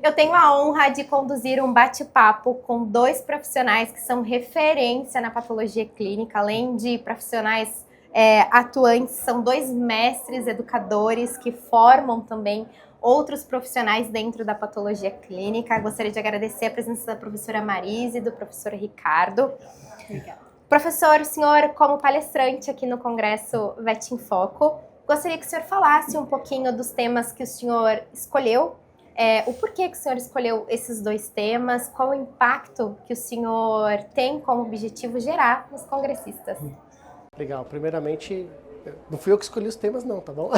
Eu tenho a honra de conduzir um bate-papo com dois profissionais que são referência na patologia clínica, além de profissionais atuantes, são dois mestres educadores que formam também outros profissionais dentro da patologia clínica. Gostaria de agradecer a presença da professora Marise e do professor Ricardo. Obrigada. Professor, o senhor, como palestrante aqui no Congresso VET em Foco, gostaria que o senhor falasse um pouquinho dos temas que o senhor escolheu, o porquê que o senhor escolheu esses dois temas, qual o impacto que o senhor tem como objetivo gerar nos congressistas. Legal, primeiramente, não fui eu que escolhi os temas não, tá bom?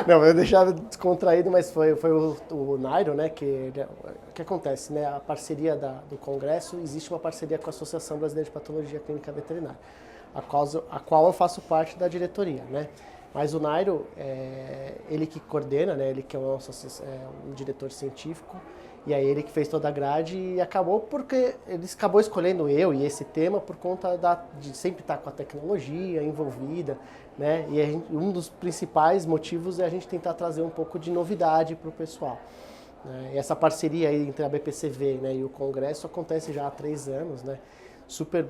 Não, eu deixava descontraído, mas foi o Nairo, né, o que acontece, né, a parceria do Congresso, existe uma parceria com a Associação Brasileira de Patologia Clínica Veterinária, a qual eu faço parte da diretoria, né? Mas o Nairo, ele que coordena, né, ele que é um diretor científico, e aí ele que fez toda a grade e acabou escolhendo eu e esse tema por conta de sempre estar com a tecnologia envolvida, né? E um dos principais motivos é a gente tentar trazer um pouco de novidade para o pessoal, né? E essa parceria aí entre a BPCV, né, e o Congresso acontece já há 3 anos, né? Super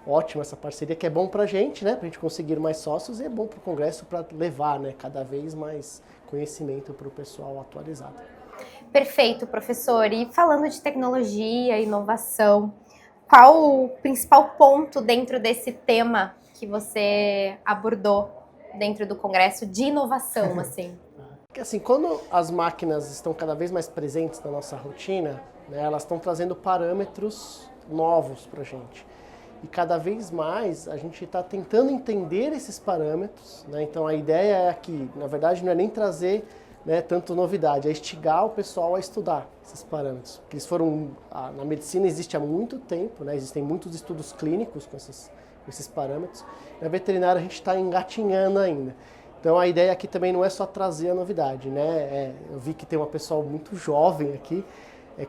ótima essa parceria, que é bom para a gente, né, para a gente conseguir mais sócios, e é bom para o Congresso para levar, né, cada vez mais conhecimento para o pessoal atualizado. Perfeito, professor. E falando de tecnologia, inovação, qual o principal ponto dentro desse tema que você abordou dentro do Congresso de inovação, assim? Porque assim, quando as máquinas estão cada vez mais presentes na nossa rotina, né, elas estão trazendo parâmetros novos para a gente. E cada vez mais a gente está tentando entender esses parâmetros, né? Então a ideia é que, na verdade, não é nem trazer, né, tanto novidade, é instigar o pessoal a estudar esses parâmetros. Porque eles na medicina existe há muito tempo, né? Existem muitos estudos clínicos com esses parâmetros. Na veterinária a gente está engatinhando ainda. Então a ideia aqui também não é só trazer a novidade, né? Eu vi que tem uma pessoa muito jovem aqui,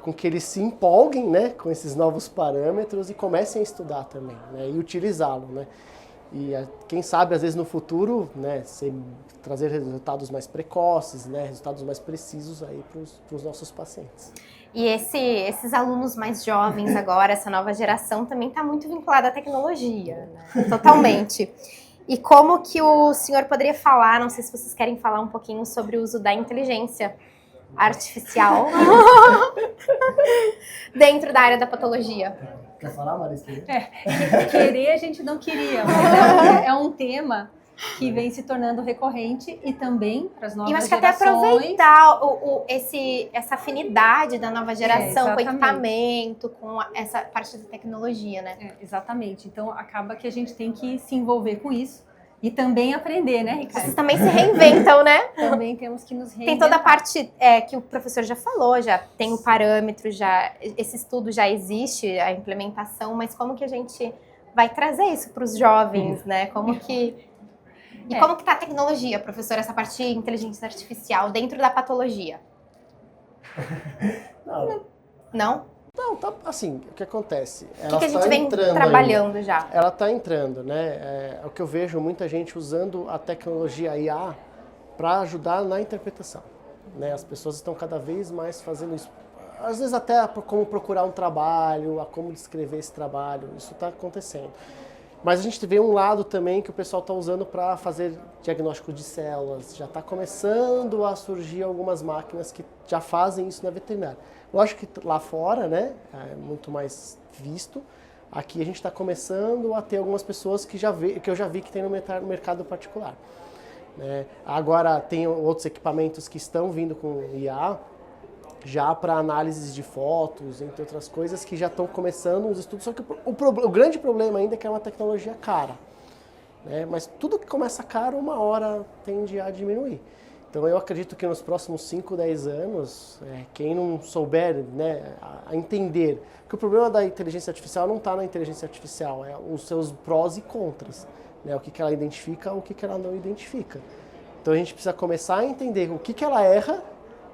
com que eles se empolguem, né, com esses novos parâmetros e comecem a estudar também, né, e utilizá-lo, né. E quem sabe, às vezes, no futuro, né, trazer resultados mais precoces, né, resultados mais precisos aí para os nossos pacientes. E esses alunos mais jovens agora, essa nova geração, também está muito vinculada à tecnologia, né? Totalmente. E como que o senhor poderia falar, não sei se vocês querem falar um pouquinho sobre o uso da inteligência artificial dentro da área da patologia. Quer falar, Marisa? Querer a gente não queria, mas é um tema que vem se tornando recorrente e também para as novas gerações. E acho que até aproveitar essa afinidade da nova geração com equipamento, com essa parte da tecnologia, né? Exatamente. Então acaba que a gente tem que se envolver com isso. E também aprender, né, Ricardo? Vocês também se reinventam, né? Também temos que nos reinventar. Tem toda a parte que o professor já falou, já tem o parâmetro, esse estudo já existe, a implementação, mas como que a gente vai trazer isso para os jovens, né? Como que está a tecnologia, professor, essa parte de inteligência artificial dentro da patologia? Não? Não, tá assim, o que acontece? O que a gente vem trabalhando já? Ela está entrando, né? É o que eu vejo muita gente usando a tecnologia IA para ajudar na interpretação, né? As pessoas estão cada vez mais fazendo isso. Às vezes até como procurar um trabalho, a como descrever esse trabalho, isso está acontecendo. Mas a gente vê um lado também que o pessoal está usando para fazer diagnóstico de células. Já está começando a surgir algumas máquinas que já fazem isso na veterinária. Lógico que lá fora, né, é muito mais visto. Aqui a gente está começando a ter algumas pessoas que eu já vi que tem no mercado particular, né? Agora tem outros equipamentos que estão vindo com IA, já para análises de fotos, entre outras coisas, que já estão começando os estudos. Só que o grande problema ainda é que é uma tecnologia cara, né? Mas tudo que começa caro, uma hora tende a diminuir. Então eu acredito que nos próximos 5, 10 anos, quem não souber, né, a entender que o problema da inteligência artificial não está na inteligência artificial, é os seus prós e contras, né, o que ela identifica, o que ela não identifica. Então a gente precisa começar a entender o que ela erra,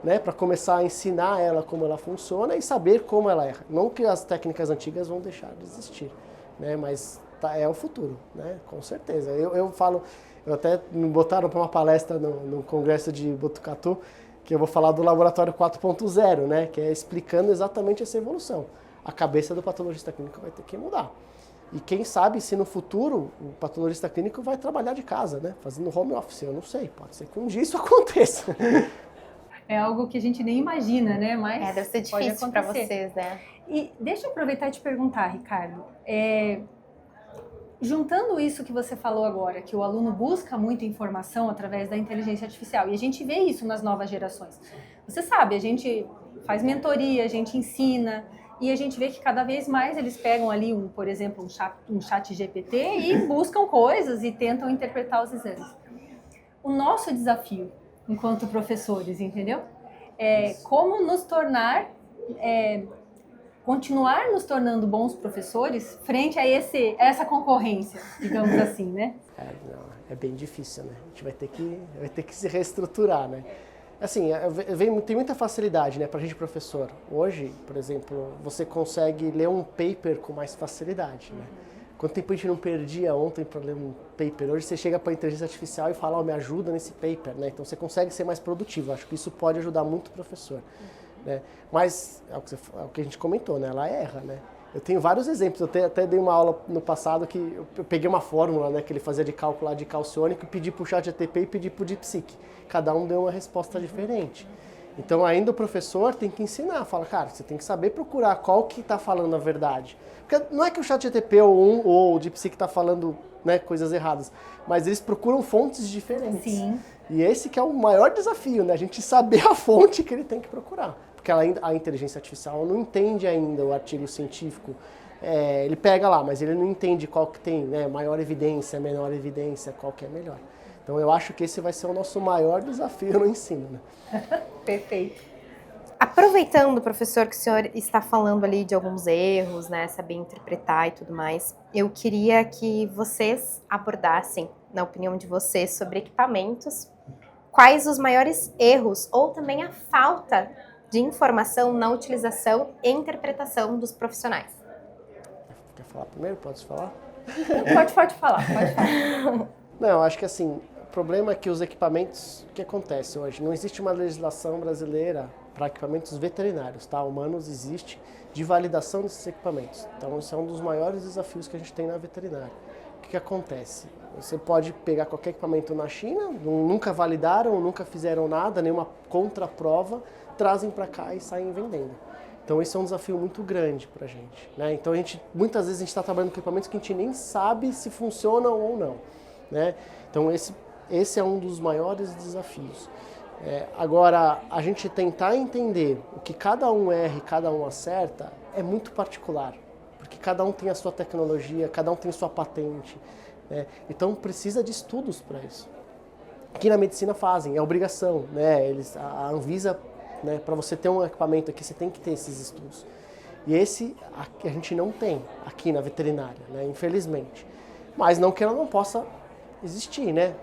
né, para começar a ensinar ela como ela funciona e saber como ela erra. Não que as técnicas antigas vão deixar de existir, né, mas é o futuro, né, com certeza. Eu falo, até me botaram para uma palestra no Congresso de Botucatu, que eu vou falar do laboratório 4.0, né? Que é explicando exatamente essa evolução. A cabeça do patologista clínico vai ter que mudar. E quem sabe se no futuro o patologista clínico vai trabalhar de casa, né? Fazendo home office, eu não sei. Pode ser que um dia isso aconteça. É algo que a gente nem imagina, né? Mas deve ser difícil para vocês, né? E deixa eu aproveitar e te perguntar, Ricardo. Juntando isso que você falou agora, que o aluno busca muita informação através da inteligência artificial, e a gente vê isso nas novas gerações. Você sabe, a gente faz mentoria, a gente ensina, e a gente vê que cada vez mais eles pegam ali, por exemplo, um chat GPT e buscam coisas e tentam interpretar os exames. O nosso desafio, enquanto professores, entendeu? Como nos tornar, continuar nos tornando bons professores frente a essa concorrência, digamos assim, né? É bem difícil, né? A gente vai ter que se reestruturar, né? Assim, tem muita facilidade, né, pra gente professor. Hoje, por exemplo, você consegue ler um paper com mais facilidade, né? Quanto tempo a gente não perdia ontem para ler um paper? Hoje você chega para a inteligência artificial e fala, me ajuda nesse paper, né? Então você consegue ser mais produtivo. Acho que isso pode ajudar muito o professor, né? Mas é o que a gente comentou, né? Ela erra, né? Eu tenho vários exemplos. Eu até dei uma aula no passado que eu peguei uma fórmula, né, que ele fazia de cálculo lá de calciônico, pedi para o ChatGPT e pedi para o DeepSeek. Cada um deu uma resposta diferente. Então ainda o professor tem que ensinar. Fala, cara, você tem que saber procurar qual que está falando a verdade. Porque não é que o ChatGPT ou o DeepSeek está falando, né, coisas erradas, mas eles procuram fontes diferentes. Sim. E esse que é o maior desafio, né? A gente saber a fonte que ele tem que procurar. Porque a inteligência artificial não entende ainda o artigo científico. Ele pega lá, mas ele não entende qual que tem, né, maior evidência, menor evidência, qual que é melhor. Então eu acho que esse vai ser o nosso maior desafio no ensino, né? Perfeito. Aproveitando, professor, que o senhor está falando ali de alguns erros, né, saber interpretar e tudo mais, eu queria que vocês abordassem, na opinião de vocês, sobre equipamentos, quais os maiores erros ou também a falta de informação na utilização e interpretação dos profissionais. Quer falar primeiro? Pode falar? Pode falar. Não, acho que assim, o problema é que os equipamentos, o que acontece hoje? Não existe uma legislação brasileira para equipamentos veterinários, tá? Humanos existe de validação desses equipamentos. Então, esse é um dos maiores desafios que a gente tem na veterinária. O que acontece? Você pode pegar qualquer equipamento na China, nunca validaram, nunca fizeram nada, nenhuma contraprova, trazem para cá e saem vendendo. Então esse é um desafio muito grande para a gente, né? Então muitas vezes a gente está trabalhando com equipamentos que a gente nem sabe se funcionam ou não, né? Então esse é um dos maiores desafios. Agora, a gente tentar entender o que cada um erra e cada um acerta é muito particular, porque cada um tem a sua tecnologia, cada um tem sua patente, né? Então precisa de estudos para isso. Aqui na medicina fazem, é obrigação, né? A Anvisa, né, para você ter um equipamento aqui, você tem que ter esses estudos. E esse a gente não tem aqui na veterinária, né, infelizmente. Mas não que ela não possa existir, né?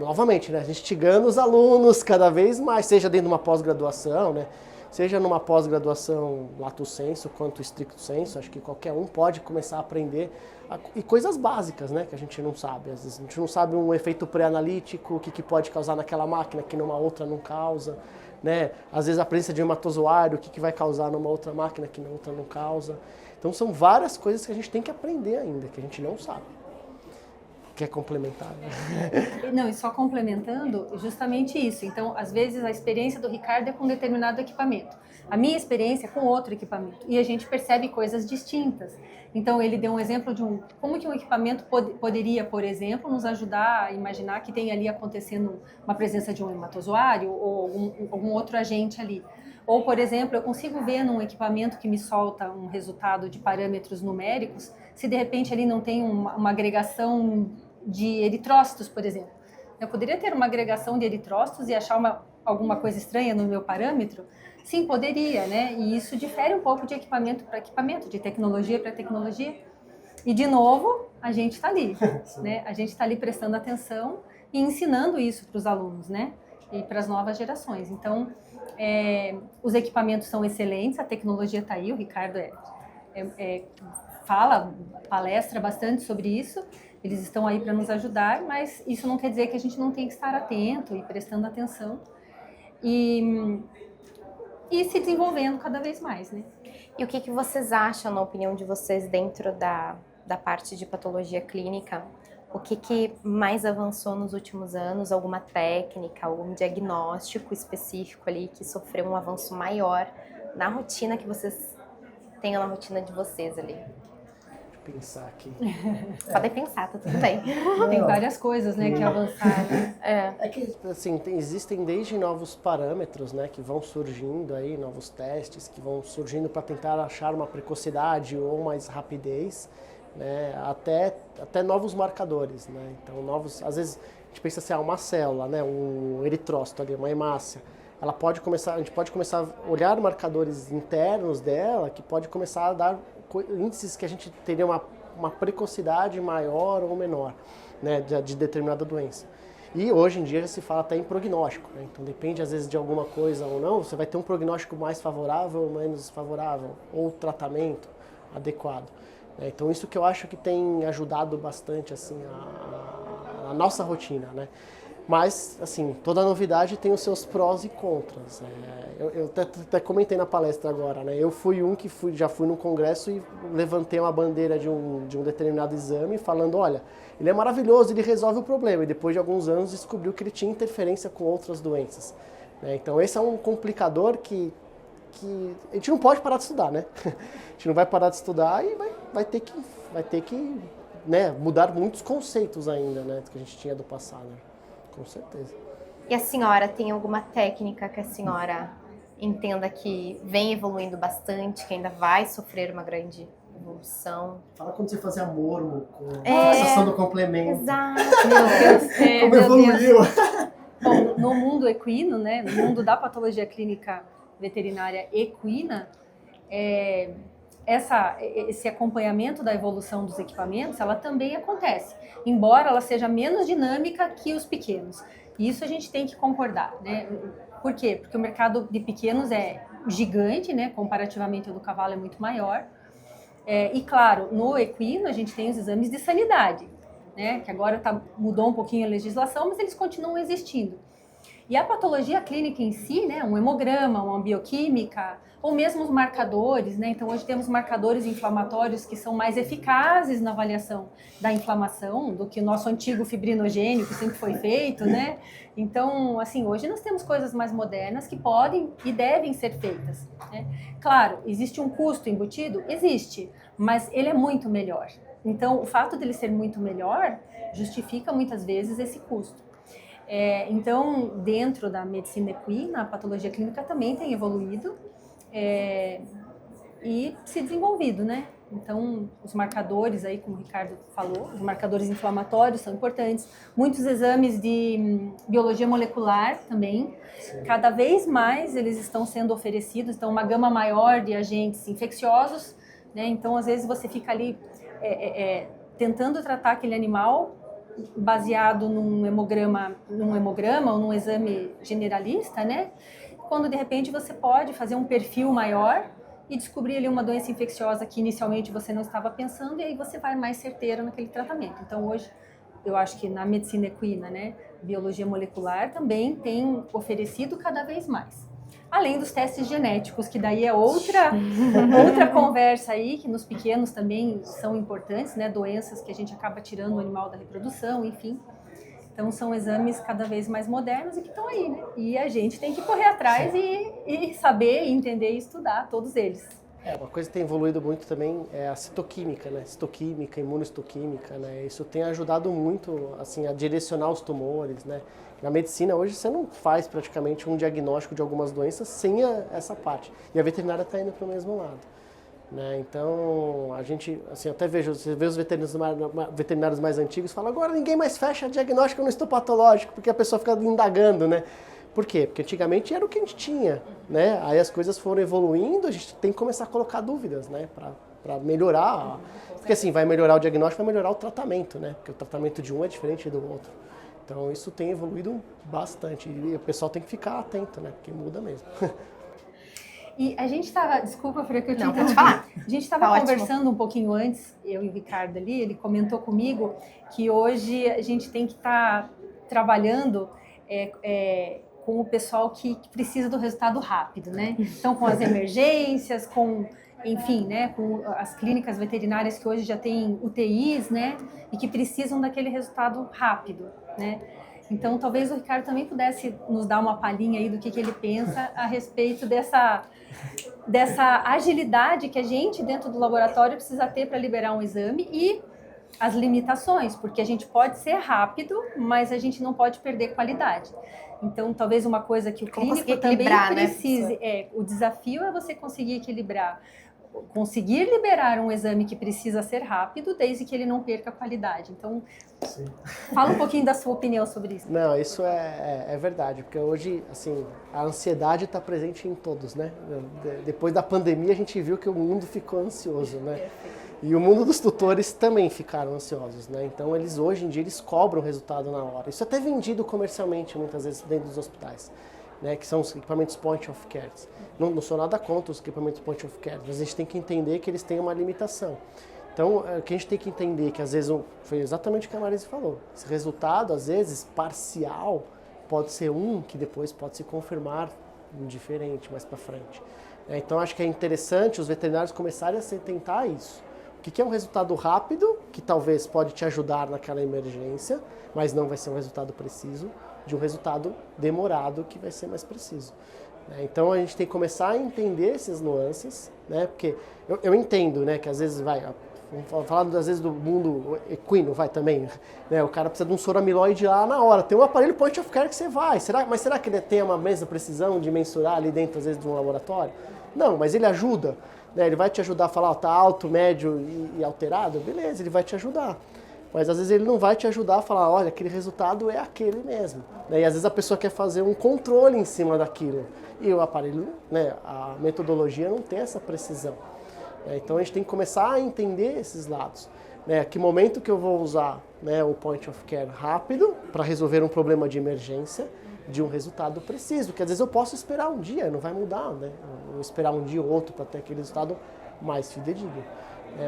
Novamente, né, instigando os alunos cada vez mais, seja dentro de uma pós-graduação, né, seja numa pós-graduação lato sensu quanto stricto sensu, acho que qualquer um pode começar a aprender e coisas básicas, né, que a gente não sabe. Às vezes a gente não sabe um efeito pré-analítico, o que pode causar naquela máquina que numa outra não causa, né? Às vezes a presença de um hematozoário, o que vai causar numa outra máquina que na outra não causa. Então são várias coisas que a gente tem que aprender ainda, que a gente não sabe. Quer complementar? Né? Não, e só complementando, justamente isso. Então, às vezes a experiência do Ricardo é com um determinado equipamento. A minha experiência é com outro equipamento. E a gente percebe coisas distintas. Então, ele deu um exemplo de como que um equipamento poderia, por exemplo, nos ajudar a imaginar que tem ali acontecendo uma presença de um hematozoário ou algum outro agente ali. Ou, por exemplo, eu consigo ver num equipamento que me solta um resultado de parâmetros numéricos, se de repente ali não tem uma agregação de eritrócitos, por exemplo. Eu poderia ter uma agregação de eritrócitos e achar alguma coisa estranha no meu parâmetro? Sim, poderia, né? E isso difere um pouco de equipamento para equipamento, de tecnologia para tecnologia. E, de novo, a gente está ali, né? A gente está ali prestando atenção e ensinando isso para os alunos, né? E para as novas gerações. Então, os equipamentos são excelentes, a tecnologia está aí, o Ricardo palestra bastante sobre isso, eles estão aí para nos ajudar, mas isso não quer dizer que a gente não tem que estar atento e prestando atenção. e se desenvolvendo cada vez mais, né? E o que vocês acham, na opinião de vocês, dentro da parte de patologia clínica? O que mais avançou nos últimos anos? Alguma técnica, algum diagnóstico específico ali que sofreu um avanço maior na rotina que vocês tenham na rotina de vocês ali? Deixa eu pensar aqui. Podem pensar, tá tudo bem. Tem várias coisas, né, que avançaram. É que, assim, existem desde novos parâmetros, né, que vão surgindo aí, novos testes que vão surgindo para tentar achar uma precocidade ou mais rapidez, né, até novos marcadores, né, então às vezes a gente pensa assim, uma célula, né, um eritrócito ali, uma hemácia, a gente pode começar a olhar marcadores internos dela, que pode começar a dar índices que a gente teria uma precocidade maior ou menor, né, de determinada doença. E hoje em dia já se fala até em prognóstico, né? Então depende às vezes de alguma coisa ou não, você vai ter um prognóstico mais favorável ou menos favorável, ou tratamento adequado. Então isso que eu acho que tem ajudado bastante assim, a nossa rotina, né? Mas, assim, toda novidade tem os seus prós e contras. Eu até comentei na palestra agora, né? Eu fui já fui num congresso e levantei uma bandeira de um determinado exame falando, olha, ele é maravilhoso, ele resolve o problema. E depois de alguns anos descobriu que ele tinha interferência com outras doenças. Então esse é um complicador que a gente não pode parar de estudar, né? A gente não vai parar de estudar e vai ter que né, mudar muitos conceitos ainda, né, que a gente tinha do passado. Com certeza. E a senhora tem alguma técnica que a senhora entenda que vem evoluindo bastante, que ainda vai sofrer uma grande evolução? Fala quando você fazia mormo com a sensação do complemento. Exato. Meu Deus. Como evoluiu. Bom, no mundo equino, né, no mundo da patologia clínica veterinária equina, esse acompanhamento da evolução dos equipamentos, ela também acontece, embora ela seja menos dinâmica que os pequenos. E isso a gente tem que concordar, né? Por quê? Porque o mercado de pequenos é gigante, né? Comparativamente ao do cavalo é muito maior. E claro, no equino a gente tem os exames de sanidade, né? Que agora mudou um pouquinho a legislação, mas eles continuam existindo. E a patologia clínica em si, né, um hemograma, uma bioquímica, ou mesmo os marcadores, né? Então hoje temos marcadores inflamatórios que são mais eficazes na avaliação da inflamação do que o nosso antigo fibrinogênio que sempre foi feito, né? Então, assim, hoje nós temos coisas mais modernas que podem e devem ser feitas, né? Claro, existe um custo embutido? Existe, mas ele é muito melhor. Então, o fato dele ser muito melhor justifica muitas vezes esse custo. Então, dentro da medicina equina, a patologia clínica também tem evoluído e se desenvolvido, né? Então, os marcadores aí, como o Ricardo falou, os marcadores inflamatórios são importantes. Muitos exames de biologia molecular também. Sim. Cada vez mais eles estão sendo oferecidos, então uma gama maior de agentes infecciosos, né? Então, às vezes você fica ali tentando tratar aquele animal baseado num hemograma ou num exame generalista, né? Quando de repente você pode fazer um perfil maior e descobrir ali uma doença infecciosa que inicialmente você não estava pensando, e aí você vai mais certeiro naquele tratamento. Então hoje eu acho que na medicina equina, né, biologia molecular também tem oferecido cada vez mais. Além dos testes genéticos, que daí é outra conversa aí, que nos pequenos também são importantes, né? Doenças que a gente acaba tirando o animal da reprodução, enfim. Então são exames cada vez mais modernos e que estão aí, né? E a gente tem que correr atrás e saber, entender e estudar todos eles. Uma coisa que tem evoluído muito também é a citoquímica, né? Citoquímica, imunohistoquímica, né? Isso tem ajudado muito, assim, a direcionar os tumores, né? Na medicina, hoje, você não faz praticamente um diagnóstico de algumas doenças sem essa parte. E a veterinária está indo para o mesmo lado, né? Então, a gente, assim, até você vê os veterinários mais antigos, fala, agora ninguém mais fecha diagnóstico no histopatológico, porque a pessoa fica indagando, né? Por quê? Porque antigamente era o que a gente tinha, né? Aí as coisas foram evoluindo, a gente tem que começar a colocar dúvidas, né? Para melhorar. Porque assim, vai melhorar o diagnóstico, vai melhorar o tratamento, né? Porque o tratamento de um é diferente do outro. Então isso tem evoluído bastante. E o pessoal tem que ficar atento, né? Porque muda mesmo. E a gente estava, desculpa, Fran, que eu tinha Não, pode falar. A gente estava conversando um pouquinho antes, eu e o Ricardo ali, ele comentou comigo que hoje a gente tem que estar trabalhando com o pessoal que precisa do resultado rápido, né? Então, com as emergências, enfim, né, com as clínicas veterinárias que hoje já têm UTIs, né, e que precisam daquele resultado rápido, né? Então, talvez o Ricardo também pudesse nos dar uma palhinha aí do que ele pensa a respeito dessa agilidade que a gente, dentro do laboratório, precisa ter para liberar um exame e as limitações, porque a gente pode ser rápido, mas a gente não pode perder qualidade. Então, talvez uma coisa que o clínico também precise, o desafio é você conseguir equilibrar, conseguir liberar um exame que precisa ser rápido, desde que ele não perca a qualidade. Então, sim, fala um pouquinho da sua opinião sobre isso. Não, isso é verdade, porque hoje, assim, a ansiedade está presente em todos, né? Depois da pandemia, a gente viu que o mundo ficou ansioso, né? Perfeito. E o mundo dos tutores também ficaram ansiosos, né? Então, hoje em dia, eles cobram o resultado na hora. Isso é até vendido comercialmente, muitas vezes, dentro dos hospitais, né? Que são os equipamentos point of care. Não sou nada contra os equipamentos point of care, mas a gente tem que entender que eles têm uma limitação. Então, o que a gente tem que entender é que, às vezes, foi exatamente o que a Marise falou. Esse resultado, às vezes, parcial, pode ser que depois pode se confirmar diferente mais para frente. Então, acho que é interessante os veterinários começarem a se atentar a isso. O que é um resultado rápido, que talvez pode te ajudar naquela emergência, mas não vai ser um resultado preciso, de um resultado demorado, que vai ser mais preciso. Então, a gente tem que começar a entender essas nuances, né? Porque eu entendo, né, que às vezes vamos falar às vezes do mundo equino, também, né? O cara precisa de um soro amiloide lá na hora. Tem um aparelho point of care que você vai. Mas será que ele tem uma mesma precisão de mensurar ali dentro, às vezes, de um laboratório? Não, mas ele ajuda. Né? Ele vai te ajudar a falar, tá alto, médio e alterado? Beleza, ele vai te ajudar. Mas às vezes ele não vai te ajudar a falar, olha, aquele resultado é aquele mesmo. Né? E às vezes a pessoa quer fazer um controle em cima daquilo. E o aparelho, né, a metodologia não tem essa precisão. Então a gente tem que começar a entender esses lados. Né? Que momento que eu vou usar, né, o point of care rápido para resolver um problema de emergência de um resultado preciso. Porque às vezes eu posso esperar um dia, não vai mudar. Né? Eu vou esperar um dia ou outro para ter aquele resultado mais fidedigno.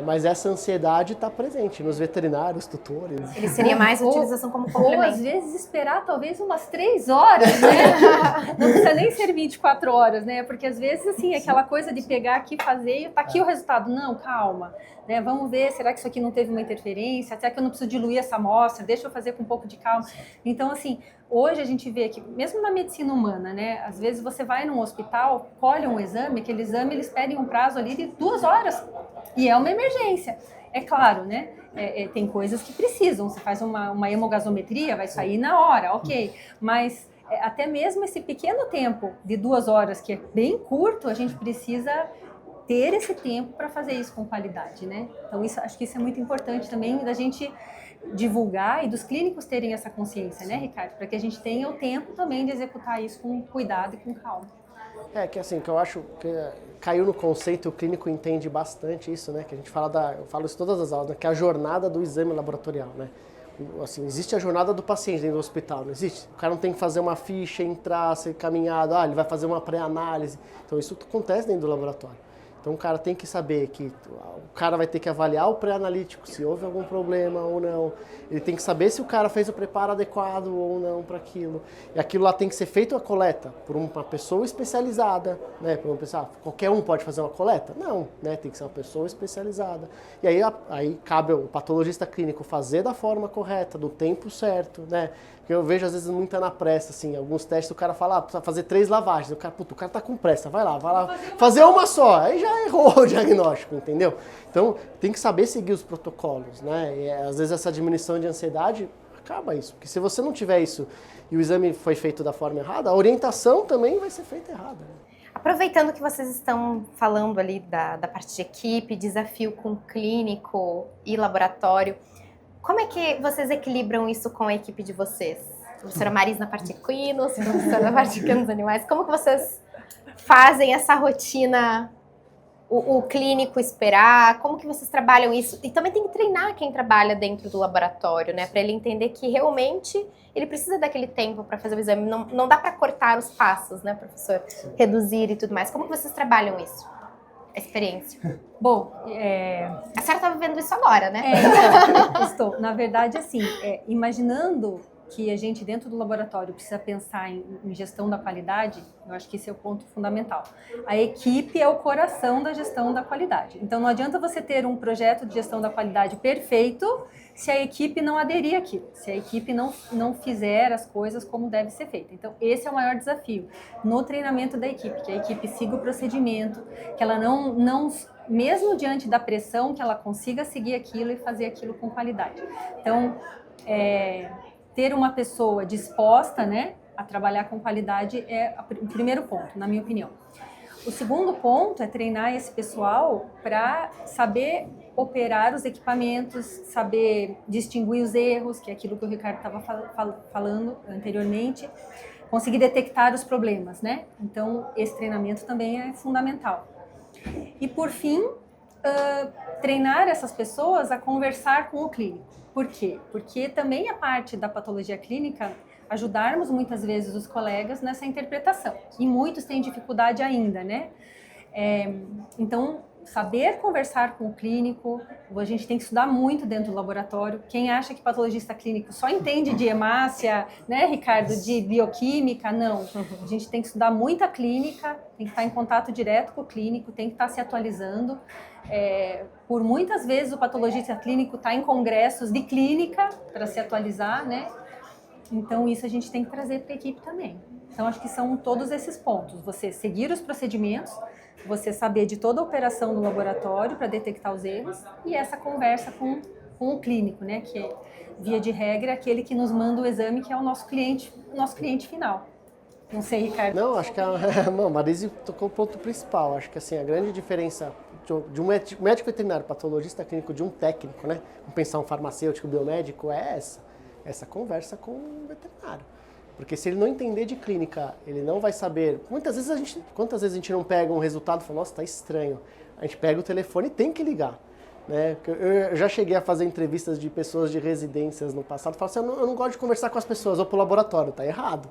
Mas essa ansiedade está presente nos veterinários, tutores. Ele seria mais utilização como complemento. Ou às vezes esperar talvez umas 3 horas, né? Não precisa nem ser 24 horas, né? Porque às vezes, assim, aquela coisa de pegar aqui, fazer e tá aqui o resultado. Não, calma, né? Vamos ver, será que isso aqui não teve uma interferência? Será que eu não preciso diluir essa amostra? Deixa eu fazer com um pouco de calma. Então, assim, hoje a gente vê que, mesmo na medicina humana, né? Às vezes você vai num hospital, colhe um exame, aquele exame eles pedem um prazo ali de 2 horas. E é uma emergência. É claro, né? Tem coisas que precisam. Você faz uma hemogasometria, vai sair na hora, ok. Mas até mesmo esse pequeno tempo de 2 horas, que é bem curto, a gente precisa ter esse tempo para fazer isso com qualidade, né? Então, acho que isso é muito importante também da gente divulgar e dos clínicos terem essa consciência, né, Ricardo? Para que a gente tenha o tempo também de executar isso com cuidado e com calma. Que assim, que eu acho que caiu no conceito, o clínico entende bastante isso, né? Que a gente fala eu falo isso todas as aulas, né? Que é a jornada do exame laboratorial, né? Assim, existe a jornada do paciente dentro do hospital, não existe? O cara não tem que fazer uma ficha, entrar, ser caminhado, ele vai fazer uma pré-análise. Então isso acontece dentro do laboratório. Então o cara tem que saber que o cara vai ter que avaliar o pré-analítico, se houve algum problema ou não. Ele tem que saber se o cara fez o preparo adequado ou não para aquilo. E aquilo lá tem que ser feito a coleta por uma pessoa especializada, né? Por uma pessoa, qualquer um pode fazer uma coleta? Não, né? Tem que ser uma pessoa especializada. E aí cabe ao patologista clínico fazer da forma correta, do tempo certo, né? Porque eu vejo às vezes muita na pressa, assim, alguns testes o cara fala, precisa fazer 3 lavagens. O cara tá com pressa, vai lá, fazer uma só. Aí já errou o diagnóstico, entendeu? Então, tem que saber seguir os protocolos, né? E às vezes essa diminuição de ansiedade acaba isso. Porque se você não tiver isso e o exame foi feito da forma errada, a orientação também vai ser feita errada. Né? Aproveitando que vocês estão falando ali da parte de equipe, desafio com clínico e laboratório, como é que vocês equilibram isso com a equipe de vocês? A professora Marise na parte equinos, a professora na parte de canos animais. Como que vocês fazem essa rotina, o clínico esperar? Como que vocês trabalham isso? E também tem que treinar quem trabalha dentro do laboratório, né? Para ele entender que realmente ele precisa daquele tempo para fazer o exame. Não dá para cortar os passos, né, professor? Reduzir e tudo mais. Como que vocês trabalham isso? A experiência. Bom, a senhora está vivendo isso agora, né? Estou. Na verdade, assim, imaginando que a gente dentro do laboratório precisa pensar em gestão da qualidade, eu acho que esse é o ponto fundamental. A equipe é o coração da gestão da qualidade. Então não adianta você ter um projeto de gestão da qualidade perfeito se a equipe não aderir àquilo, se a equipe não fizer as coisas como deve ser feita. Então esse é o maior desafio no treinamento da equipe, que a equipe siga o procedimento, que ela não mesmo diante da pressão, que ela consiga seguir aquilo e fazer aquilo com qualidade. Então, ter uma pessoa disposta, né, a trabalhar com qualidade é o primeiro ponto, na minha opinião. O segundo ponto é treinar esse pessoal para saber operar os equipamentos, saber distinguir os erros, que é aquilo que o Ricardo estava falando anteriormente, conseguir detectar os problemas, né? Então, esse treinamento também é fundamental. E, por fim, treinar essas pessoas a conversar com o clínico. Por quê? Porque também é parte da patologia clínica ajudarmos muitas vezes os colegas nessa interpretação. E muitos têm dificuldade ainda, né? Então, saber conversar com o clínico, a gente tem que estudar muito dentro do laboratório. Quem acha que patologista clínico só entende de hemácia, né, Ricardo, de bioquímica, não. A gente tem que estudar muita clínica, tem que estar em contato direto com o clínico, tem que estar se atualizando. Por muitas vezes o patologista clínico está em congressos de clínica para se atualizar, né? Então isso a gente tem que trazer para a equipe também. Então acho que são todos esses pontos. Você seguir os procedimentos, você saber de toda a operação do laboratório para detectar os erros e essa conversa com o clínico, né? Que é, via de regra, aquele que nos manda o exame, que é o nosso cliente final. Não sei, Ricardo. Não, acho que a Marise tocou o ponto principal. Acho que assim, a grande diferença de um médico veterinário, patologista clínico, de um técnico, né? Vamos pensar um farmacêutico, biomédico, é essa conversa com o veterinário. Porque se ele não entender de clínica, ele não vai saber. Quantas vezes a gente não pega um resultado e fala, nossa, tá estranho. A gente pega o telefone e tem que ligar. Né? Eu já cheguei a fazer entrevistas de pessoas de residências no passado, falo assim, eu não gosto de conversar com as pessoas, ou pro laboratório, tá errado.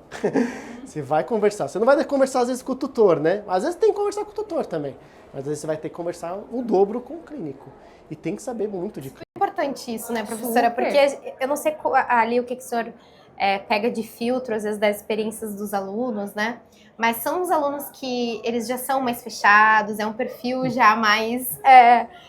Você vai conversar, você não vai conversar às vezes com o tutor, né? Às vezes tem que conversar com o tutor também, mas às vezes você vai ter que conversar o dobro com o clínico. E tem que saber muito de clínico. É importante isso, né, professora? Porque eu não sei ali o que o senhor pega de filtro, às vezes, das experiências dos alunos, né? Mas são os alunos que eles já são mais fechados, é um perfil já mais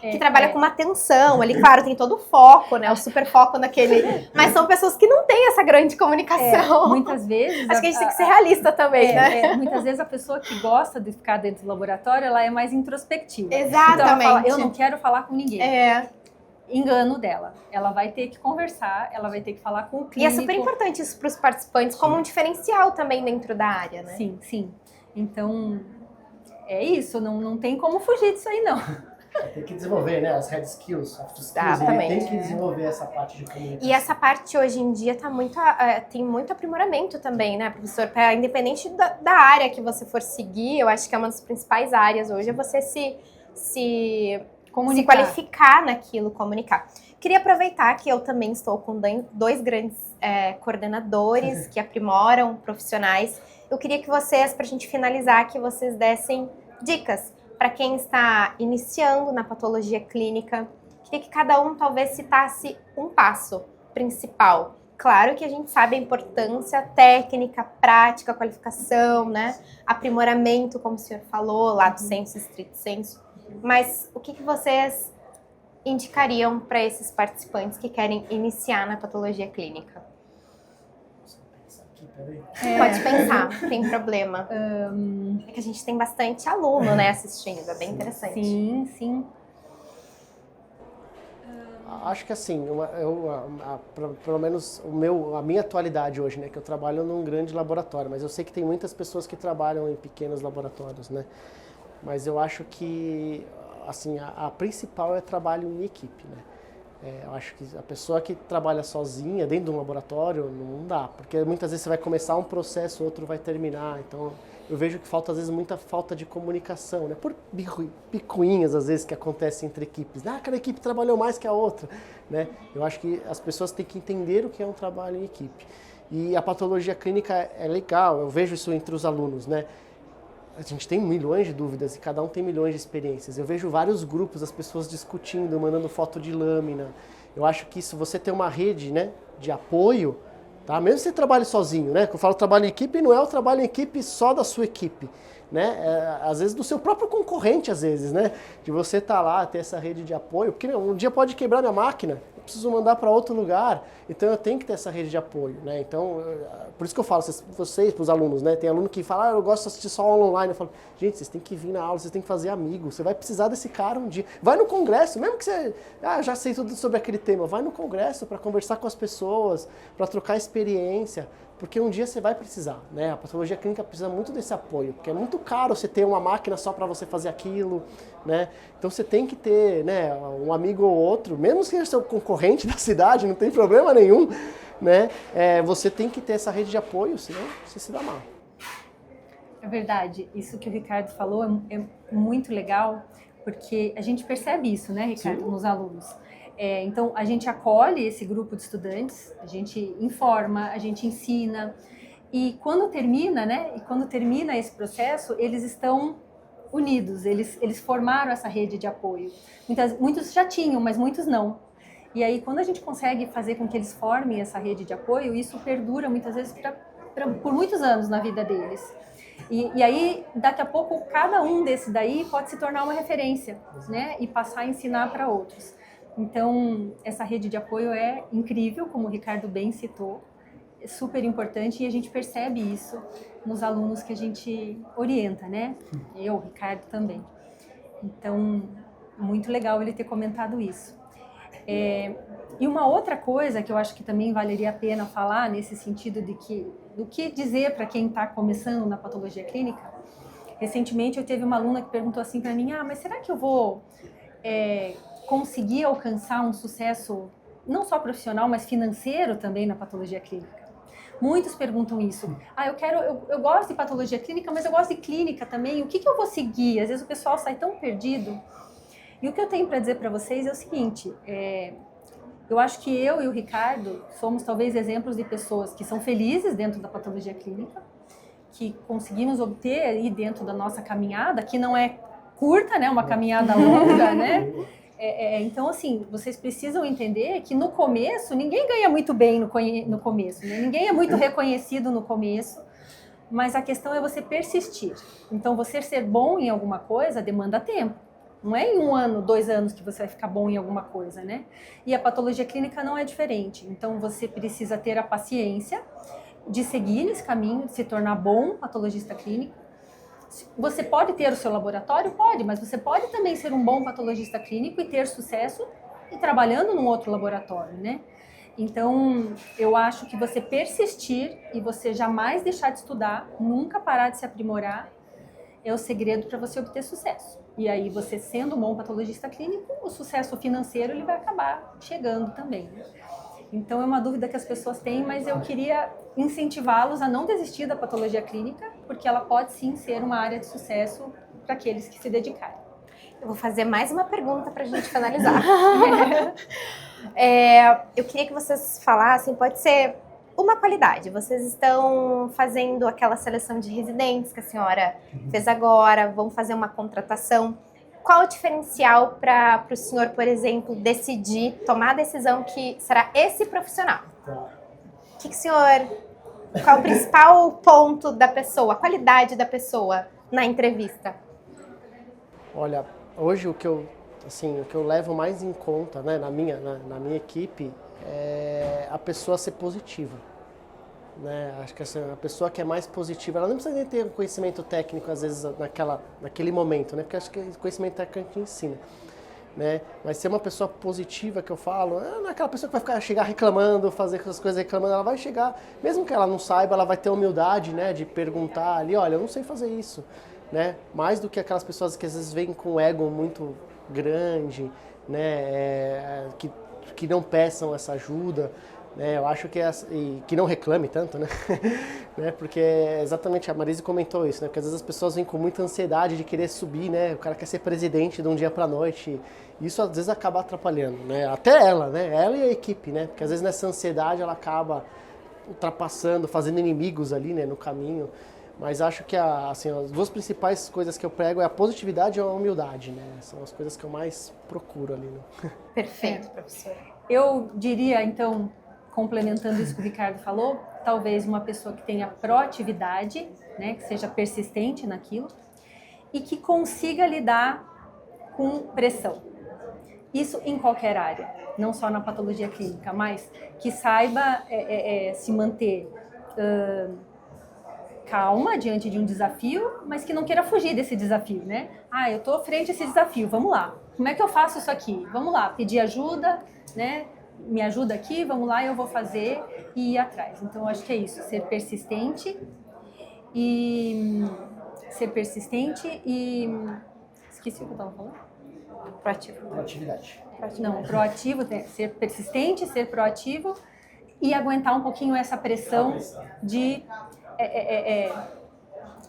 que trabalha com uma atenção. Ali, claro, tem todo o foco, né? O super foco naquele. Mas são pessoas que não têm essa grande comunicação. Muitas vezes. Acho que a gente tem que ser realista também, né? Muitas vezes a pessoa que gosta de ficar dentro do laboratório, ela é mais introspectiva. Exatamente. Então ela fala, eu não quero falar com ninguém. Engano dela. Ela vai ter que conversar, ela vai ter que falar com o clínico. E é super importante isso para os participantes, como um diferencial também dentro da área, né? Sim, sim. Então, é isso, não tem como fugir disso aí, não. Tem que desenvolver, né, as hard skills, soft skills, Exatamente. Tem que desenvolver essa parte de comunicação. E essa parte hoje em dia tem muito aprimoramento também, né, professor? Independente da área que você for seguir, eu acho que é uma das principais áreas hoje, é você se qualificar naquilo, comunicar. Queria aproveitar que eu também estou com dois grandes coordenadores que aprimoram profissionais. Eu queria que vocês, para a gente finalizar, que vocês dessem dicas para quem está iniciando na patologia clínica. Queria que cada um talvez citasse um passo principal. Claro que a gente sabe a importância técnica, prática, qualificação, né? Aprimoramento, como o senhor falou, lá do senso, estrito senso. Mas o que vocês indicariam para esses participantes que querem iniciar na patologia clínica? Pode pensar, não tem problema. É que a gente tem bastante aluno, né, assistindo, é bem interessante. Sim, sim. Acho que assim, pelo menos a minha atualidade hoje, né, que eu trabalho num grande laboratório, mas eu sei que tem muitas pessoas que trabalham em pequenos laboratórios, né? Mas eu acho que assim, a principal é trabalho em equipe, né? Eu acho que a pessoa que trabalha sozinha dentro de um laboratório não dá, porque muitas vezes você vai começar um processo, outro vai terminar, então eu vejo que falta às vezes muita falta de comunicação, né? Por picuinhas às vezes que acontecem entre equipes, aquela equipe trabalhou mais que a outra, né? Eu acho que as pessoas têm que entender o que é um trabalho em equipe. E a patologia clínica é legal, eu vejo isso entre os alunos, né? A gente tem milhões de dúvidas e cada um tem milhões de experiências. Eu vejo vários grupos, as pessoas discutindo, mandando foto de lâmina. Eu acho que isso, você ter uma rede, né, de apoio, Tá? Mesmo que você trabalhe sozinho, né? Quando eu falo trabalho em equipe, não é o trabalho em equipe só da sua equipe, né? Às vezes do seu próprio concorrente, às vezes, né? De você estar lá, ter essa rede de apoio, porque um dia pode quebrar minha máquina, eu preciso mandar para outro lugar, então eu tenho que ter essa rede de apoio, né? Então, por isso que eu falo, vocês para os alunos, né? Tem aluno que fala, eu gosto de assistir só aula online. Eu falo, gente, vocês têm que vir na aula, vocês têm que fazer amigos, você vai precisar desse cara um dia. Vai no congresso, mesmo que você, já sei tudo sobre aquele tema, vai no congresso para conversar com as pessoas, para trocar experiência, porque um dia você vai precisar, né? A patologia clínica precisa muito desse apoio, porque é muito caro você ter uma máquina só para você fazer aquilo, né? Então você tem que ter, né, um amigo ou outro, mesmo que seja seu concorrente da cidade, não tem problema nenhum, né? Você tem que ter essa rede de apoio, senão você se dá mal. É verdade, isso que o Ricardo falou é muito legal, porque a gente percebe isso, né, Ricardo, sim, nos alunos. Então, a gente acolhe esse grupo de estudantes, a gente informa, a gente ensina, e quando termina, né, esse processo, eles estão unidos, eles formaram essa rede de apoio. Muitos já tinham, mas muitos não. E aí, quando a gente consegue fazer com que eles formem essa rede de apoio, isso perdura muitas vezes por muitos anos na vida deles. E aí, daqui a pouco, cada um desse daí pode se tornar uma referência, né, e passar a ensinar para outros. Então, essa rede de apoio é incrível, como o Ricardo bem citou, é super importante e a gente percebe isso nos alunos que a gente orienta, né? Eu, o Ricardo também. Então, muito legal ele ter comentado isso. E uma outra coisa que eu acho que também valeria a pena falar nesse sentido do que dizer para quem está começando na patologia clínica. Recentemente eu teve uma aluna que perguntou assim para mim, mas será que eu vou conseguir alcançar um sucesso não só profissional, mas financeiro também na patologia clínica? Muitos perguntam isso. Eu gosto de patologia clínica, mas eu gosto de clínica também. O que eu vou seguir? Às vezes o pessoal sai tão perdido. E o que eu tenho para dizer para vocês é o seguinte, eu acho que eu e o Ricardo somos talvez exemplos de pessoas que são felizes dentro da patologia clínica, que conseguimos obter aí dentro da nossa caminhada, que não é curta, né? Uma caminhada longa, né? Então, assim, vocês precisam entender que no começo, ninguém ganha muito bem no começo, né? Ninguém é muito reconhecido no começo, mas a questão é você persistir. Então, você ser bom em alguma coisa demanda tempo. Não é em 1 ano, 2 anos que você vai ficar bom em alguma coisa, né? E a patologia clínica não é diferente. Então, você precisa ter a paciência de seguir nesse caminho, de se tornar bom patologista clínico. Você pode ter o seu laboratório? Pode, mas você pode também ser um bom patologista clínico e ter sucesso e trabalhando num outro laboratório, né? Então, eu acho que você persistir e você jamais deixar de estudar, nunca parar de se aprimorar, é o segredo para você obter sucesso. E aí, você sendo um bom patologista clínico, o sucesso financeiro ele vai acabar chegando também, né? Então, é uma dúvida que as pessoas têm, mas eu queria incentivá-los a não desistir da patologia clínica, porque ela pode sim ser uma área de sucesso para aqueles que se dedicarem. Eu vou fazer mais uma pergunta para a gente finalizar. Eu queria que vocês falassem, pode ser uma qualidade. Vocês estão fazendo aquela seleção de residentes que a senhora fez agora, vão fazer uma contratação. Qual o diferencial para o senhor, por exemplo, decidir, tomar a decisão que será esse profissional? O senhor... Qual o principal ponto da pessoa, a qualidade da pessoa na entrevista? Olha, hoje o que eu levo mais em conta, né, na minha equipe é a pessoa ser positiva. Né? Acho que a pessoa que é mais positiva, ela não precisa nem ter conhecimento técnico, às vezes, naquele momento, né? Porque acho que o conhecimento técnico ensina. Né? Mas ser uma pessoa positiva, que eu falo, não é aquela pessoa que vai chegar reclamando, fazer essas coisas reclamando, ela vai chegar, mesmo que ela não saiba, ela vai ter a humildade, né, de perguntar ali, olha, eu não sei fazer isso. Né? Mais do que aquelas pessoas que às vezes vêm com um ego muito grande, né, que não peçam essa ajuda. Eu acho que não reclame tanto, né? Porque exatamente a Marise comentou isso, né? Porque às vezes as pessoas vêm com muita ansiedade de querer subir, né? O cara quer ser presidente de um dia para noite. E isso às vezes acaba atrapalhando, né? Até ela, né? Ela e a equipe, né? Porque às vezes nessa ansiedade ela acaba ultrapassando, fazendo inimigos ali, né? No caminho. Mas acho que as 2 principais coisas que eu prego é a positividade e a humildade, né? São as coisas que eu mais procuro ali, né? Perfeito, professora. Eu diria, então, complementando isso que o Ricardo falou, talvez uma pessoa que tenha proatividade, né, que seja persistente naquilo e que consiga lidar com pressão. Isso em qualquer área, não só na patologia clínica, mas que saiba se manter calma diante de um desafio, mas que não queira fugir desse desafio, né? Ah, eu estou frente a esse desafio, vamos lá. Como é que eu faço isso aqui? Vamos lá, pedir ajuda, né? Me ajuda aqui, vamos lá, eu vou fazer e ir atrás. Então, eu acho que é isso, ser persistente e... Esqueci o que eu estava falando. Proativo. Proatividade. Não, proativo, ser persistente, ser proativo e aguentar um pouquinho essa pressão de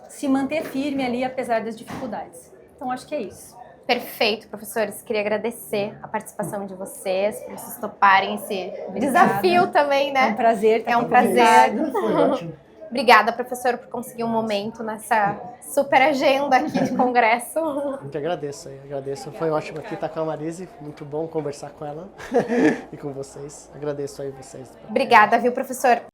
se manter firme ali apesar das dificuldades. Então, acho que é isso. Perfeito, professores. Queria agradecer a participação de vocês, por vocês toparem esse desafio também, né? É um prazer estar É um aqui prazer. contigo. Foi ótimo. Obrigada, professor, por conseguir um momento nessa super agenda aqui de congresso. Eu que agradeço aí, agradeço. Foi ótimo aqui estar com a Marise, muito bom conversar com ela e com vocês. Agradeço aí vocês. Obrigada, viu, professor?